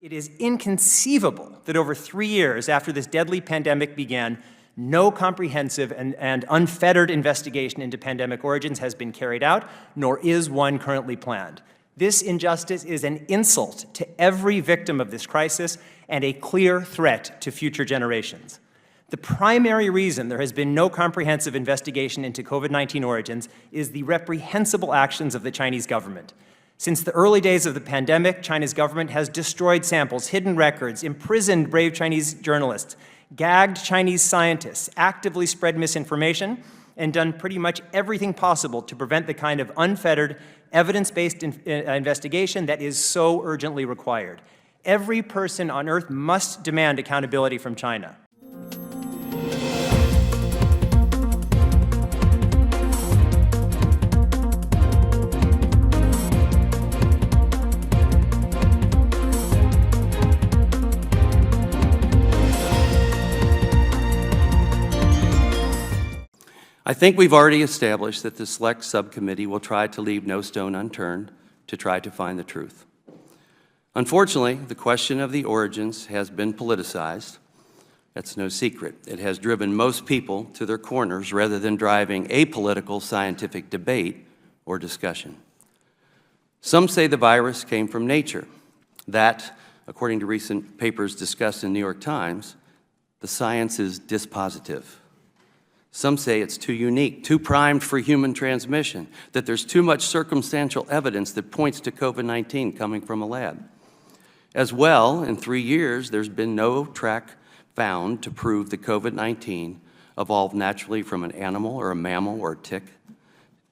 It is inconceivable that over 3 years after this deadly pandemic began, no comprehensive and unfettered investigation into pandemic origins has been carried out, nor is one currently planned. This injustice is an insult to every victim of this crisis and a clear threat to future generations. The primary reason there has been no comprehensive investigation into COVID-19 origins is the reprehensible actions of the Chinese government. Since the early days of the pandemic, China's government has destroyed samples, hidden records, imprisoned brave Chinese journalists, gagged Chinese scientists, actively spread misinformation, and done pretty much everything possible to prevent the kind of unfettered, evidence-based investigation that is so urgently required. Every person on Earth must demand accountability from China. I think we've already established that the select subcommittee will try to leave no stone unturned to try to find the truth. Unfortunately, the question of the origins has been politicized. That's no secret. It has driven most people to their corners rather than driving apolitical scientific debate or discussion. Some say the virus came from nature. That, according to recent papers discussed in the New York Times, the science is dispositive. Some say it's too unique, too primed for human transmission, that there's too much circumstantial evidence that points to COVID-19 coming from a lab. As well, in 3 years, there's been no track found to prove that COVID-19 evolved naturally from an animal or a mammal or a tick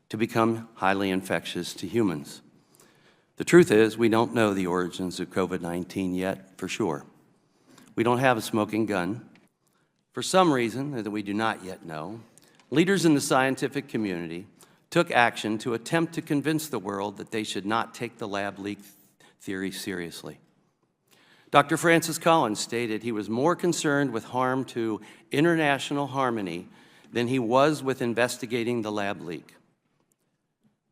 to become highly infectious to humans. The truth is, we don't know the origins of COVID-19 yet for sure. We don't have a smoking gun. For some reason that we do not yet know, leaders in the scientific community took action to attempt to convince the world that they should not take the lab leak theory seriously. Dr. Francis Collins stated he was more concerned with harm to international harmony than he was with investigating the lab leak.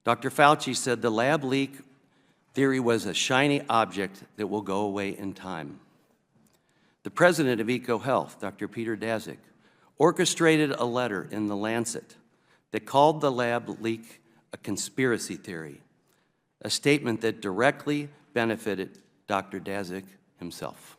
Dr. Fauci said the lab leak theory was a shiny object that will go away in time. The president of EcoHealth, Dr. Peter Daszak, orchestrated a letter in The Lancet that called the lab leak a conspiracy theory, a statement that directly benefited Dr. Daszak himself.